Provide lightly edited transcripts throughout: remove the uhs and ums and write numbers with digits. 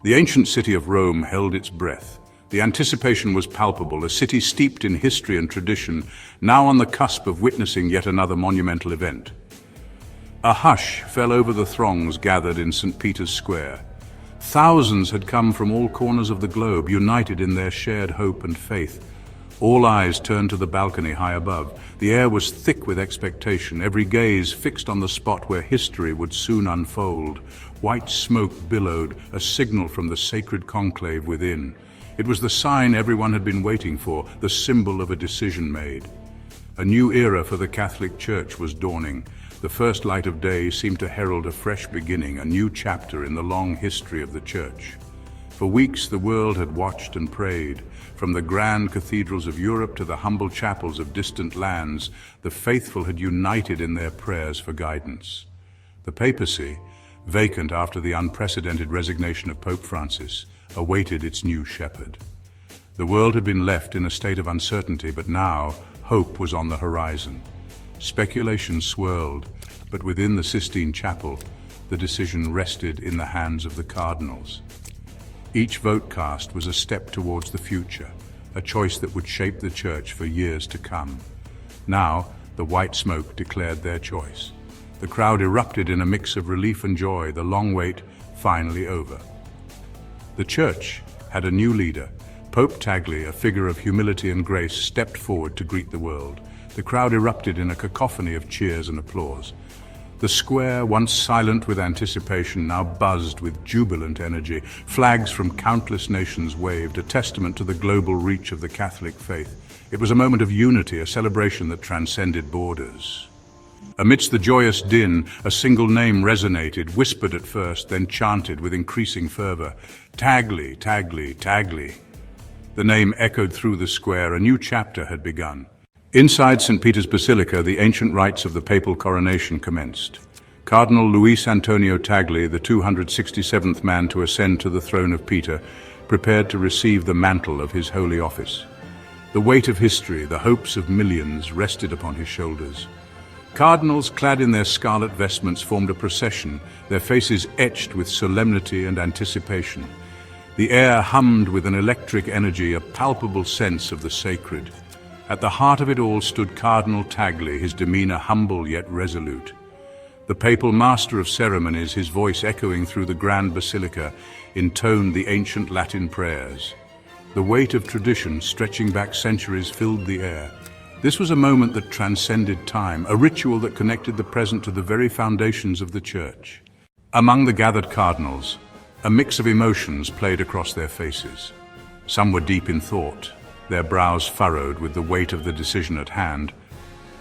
The ancient city of Rome held its breath. The anticipation was palpable, a city steeped in history and tradition, now on the cusp of witnessing yet another monumental event. A hush fell over the throngs gathered in St. Peter's Square. Thousands had come from all corners of the globe, united in their shared hope and faith. All eyes turned to the balcony high above. The air was thick with expectation, every gaze fixed on the spot where history would soon unfold. White smoke billowed, a signal from the sacred conclave within. It was the sign everyone had been waiting for, the symbol of a decision made. A new era for the Catholic Church was dawning. The first light of day seemed to herald a fresh beginning, a new chapter in the long history of the Church. For weeks the world had watched and prayed. From the grand cathedrals of Europe to the humble chapels of distant lands, the faithful had united in their prayers for guidance. The papacy, vacant after the unprecedented resignation of Pope Francis, awaited its new shepherd. The world had been left in a state of uncertainty, but now hope was on the horizon. Speculation swirled, but within the Sistine Chapel, the decision rested in the hands of the Cardinals. Each vote cast was a step towards the future, a choice that would shape the Church for years to come. Now, the white smoke declared their choice. The crowd erupted in a mix of relief and joy, the long wait finally over. The Church had a new leader. Pope Tagle, a figure of humility and grace, stepped forward to greet the world. The crowd erupted in a cacophony of cheers and applause. The square, once silent with anticipation, now buzzed with jubilant energy. Flags from countless nations waved, a testament to the global reach of the Catholic faith. It was a moment of unity, a celebration that transcended borders. Amidst the joyous din, a single name resonated, whispered at first, then chanted with increasing fervor. Tagle, Tagle, Tagle. The name echoed through the square. A new chapter had begun. Inside St. Peter's Basilica, the ancient rites of the Papal Coronation commenced. Cardinal Luis Antonio Tagle, the 267th man to ascend to the throne of Peter, prepared to receive the mantle of his holy office. The weight of history, the hopes of millions, rested upon his shoulders. Cardinals, clad in their scarlet vestments, formed a procession, their faces etched with solemnity and anticipation. The air hummed with an electric energy, a palpable sense of the sacred. At the heart of it all stood Cardinal Tagle, his demeanor humble yet resolute. The papal master of ceremonies, his voice echoing through the grand basilica, intoned the ancient Latin prayers. The weight of tradition, stretching back centuries, filled the air. This was a moment that transcended time, a ritual that connected the present to the very foundations of the Church. Among the gathered cardinals, a mix of emotions played across their faces. Some were deep in thought, their brows furrowed with the weight of the decision at hand,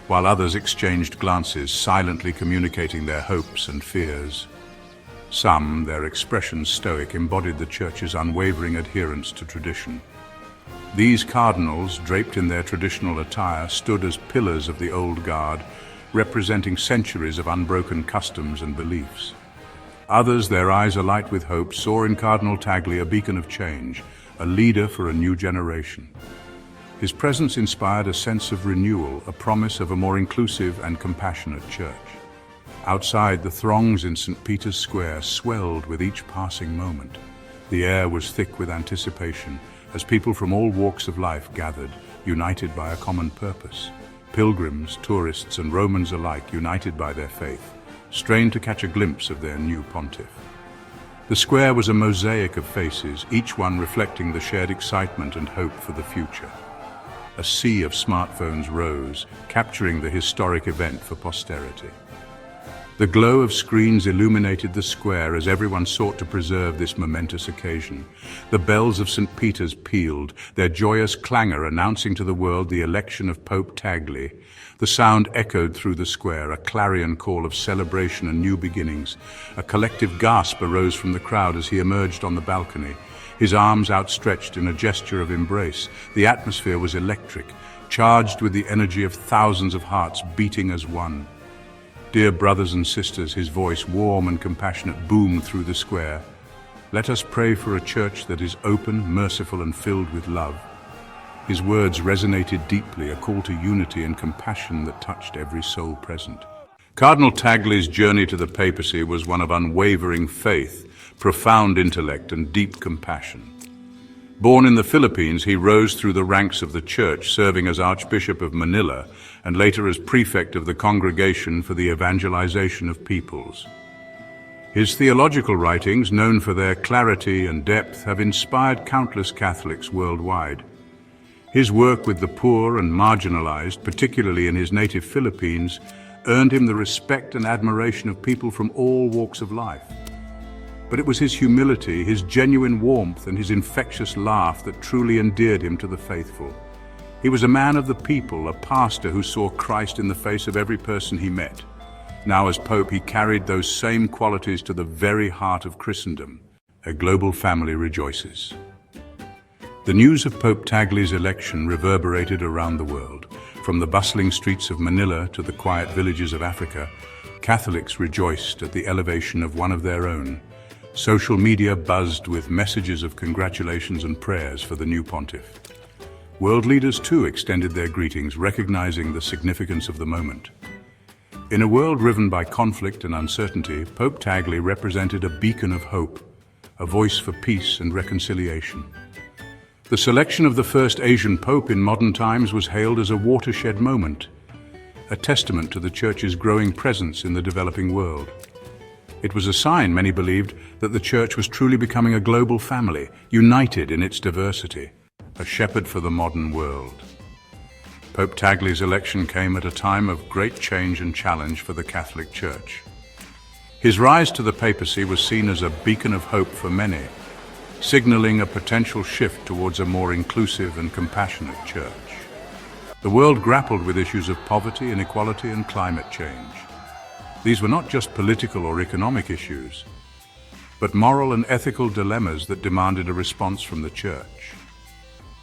while others exchanged glances, silently communicating their hopes and fears. Some, their expressions stoic, embodied the Church's unwavering adherence to tradition. These cardinals, draped in their traditional attire, stood as pillars of the old guard, representing centuries of unbroken customs and beliefs. Others, their eyes alight with hope, saw in Cardinal Tagle a beacon of change, a leader for a new generation. His presence inspired a sense of renewal, a promise of a more inclusive and compassionate Church. Outside, the throngs in St. Peter's Square swelled with each passing moment. The air was thick with anticipation as people from all walks of life gathered, united by a common purpose. Pilgrims, tourists, and Romans alike, united by their faith, strained to catch a glimpse of their new pontiff. The square was a mosaic of faces, each one reflecting the shared excitement and hope for the future. A sea of smartphones rose, capturing the historic event for posterity. The glow of screens illuminated the square as everyone sought to preserve this momentous occasion. The bells of St. Peter's pealed, their joyous clangor announcing to the world the election of Pope Tagle. The sound echoed through the square, a clarion call of celebration and new beginnings. A collective gasp arose from the crowd as he emerged on the balcony, his arms outstretched in a gesture of embrace. The atmosphere was electric, charged with the energy of thousands of hearts beating as one. Dear brothers and sisters, his voice, warm and compassionate, boomed through the square. Let us pray for a Church that is open, merciful, and filled with love. His words resonated deeply, a call to unity and compassion that touched every soul present. Cardinal Tagle's journey to the papacy was one of unwavering faith, profound intellect and deep compassion. Born in the Philippines, he rose through the ranks of the Church, serving as Archbishop of Manila and later as prefect of the Congregation for the Evangelization of Peoples. His theological writings, known for their clarity and depth, have inspired countless Catholics worldwide. His work with the poor and marginalized, particularly in his native Philippines, earned him the respect and admiration of people from all walks of life. But it was his humility, his genuine warmth, and his infectious laugh that truly endeared him to the faithful. He was a man of the people, a pastor who saw Christ in the face of every person he met. Now as Pope, he carried those same qualities to the very heart of Christendom. A global family rejoices. The news of Pope Tagle's election reverberated around the world. From the bustling streets of Manila to the quiet villages of Africa, Catholics rejoiced at the elevation of one of their own. Social media buzzed with messages of congratulations and prayers for the new pontiff. World leaders too extended their greetings, recognizing the significance of the moment. In a world riven by conflict and uncertainty, Pope Tagle represented a beacon of hope, a voice for peace and reconciliation. The selection of the first Asian pope in modern times was hailed as a watershed moment, a testament to the Church's growing presence in the developing world. It was a sign, many believed, that the Church was truly becoming a global family, united in its diversity, a shepherd for the modern world. Pope Tagle's election came at a time of great change and challenge for the Catholic Church. His rise to the papacy was seen as a beacon of hope for many, signaling a potential shift towards a more inclusive and compassionate Church. The world grappled with issues of poverty, inequality, and climate change. These were not just political or economic issues, but moral and ethical dilemmas that demanded a response from the Church.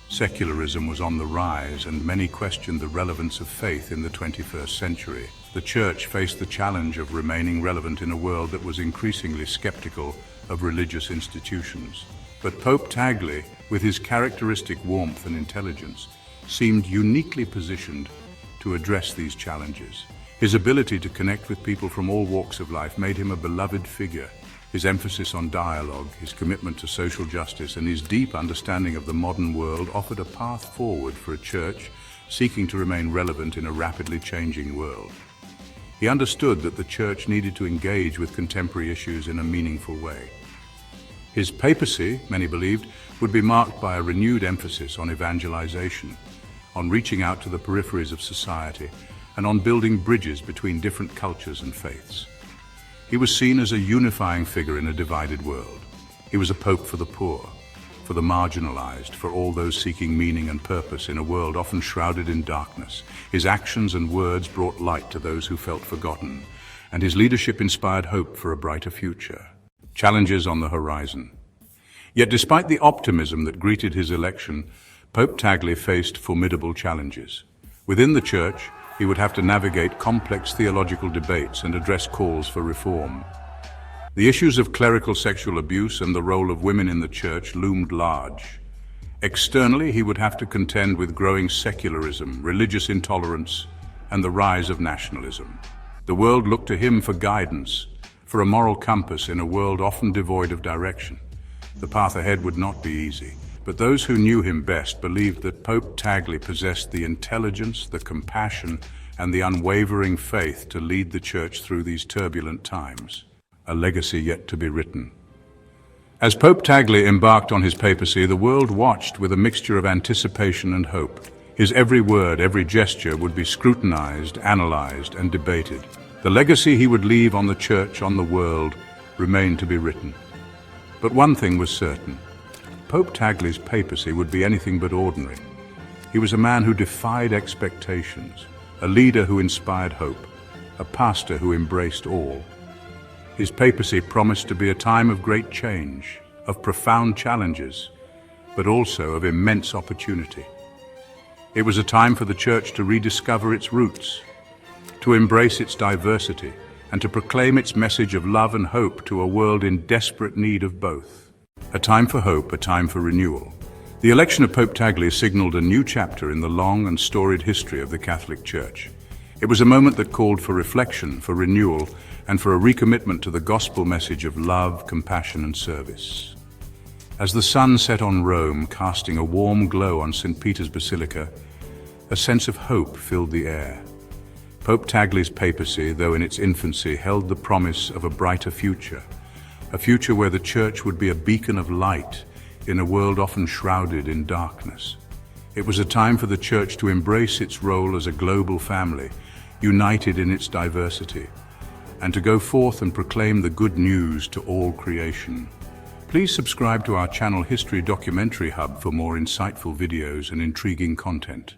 Secularism was on the rise, and many questioned the relevance of faith in the 21st century. The Church faced the challenge of remaining relevant in a world that was increasingly skeptical of religious institutions. But Pope Tagle, with his characteristic warmth and intelligence, seemed uniquely positioned to address these challenges. His ability to connect with people from all walks of life made him a beloved figure. His emphasis on dialogue, his commitment to social justice, and his deep understanding of the modern world offered a path forward for a Church seeking to remain relevant in a rapidly changing world. He understood that the Church needed to engage with contemporary issues in a meaningful way. His papacy, many believed, would be marked by a renewed emphasis on evangelization, on reaching out to the peripheries of society, and on building bridges between different cultures and faiths. He was seen as a unifying figure in a divided world. He was a pope for the poor, for the marginalized, for all those seeking meaning and purpose in a world often shrouded in darkness. His actions and words brought light to those who felt forgotten, and his leadership inspired hope for a brighter future. Challenges on the horizon. Yet despite the optimism that greeted his election, Pope Tagle faced formidable challenges. Within the Church, he would have to navigate complex theological debates and address calls for reform. The issues of clerical sexual abuse and the role of women in the Church loomed large. Externally, he would have to contend with growing secularism, religious intolerance, and the rise of nationalism. The world looked to him for guidance, for a moral compass in a world often devoid of direction. The path ahead would not be easy, but those who knew him best believed that Pope Tagle possessed the intelligence, the compassion, and the unwavering faith to lead the Church through these turbulent times, a legacy yet to be written. As Pope Tagle embarked on his papacy, the world watched with a mixture of anticipation and hope. His every word, every gesture would be scrutinized, analyzed, and debated. The legacy he would leave on the Church, on the world, remained to be written. But one thing was certain. Pope Tagle's papacy would be anything but ordinary. He was a man who defied expectations, a leader who inspired hope, a pastor who embraced all. His papacy promised to be a time of great change, of profound challenges, but also of immense opportunity. It was a time for the Church to rediscover its roots, to embrace its diversity, and to proclaim its message of love and hope to a world in desperate need of both. A time for hope, a time for renewal. The election of Pope Tagle signaled a new chapter in the long and storied history of the Catholic Church. It was a moment that called for reflection, for renewal, and for a recommitment to the gospel message of love, compassion, and service. As the sun set on Rome, casting a warm glow on St. Peter's Basilica, a sense of hope filled the air. Pope Tagle's papacy, though in its infancy, held the promise of a brighter future, a future where the Church would be a beacon of light in a world often shrouded in darkness. It was a time for the Church to embrace its role as a global family, united in its diversity, and to go forth and proclaim the good news to all creation. Please subscribe to our channel History Documentary Hub for more insightful videos and intriguing content.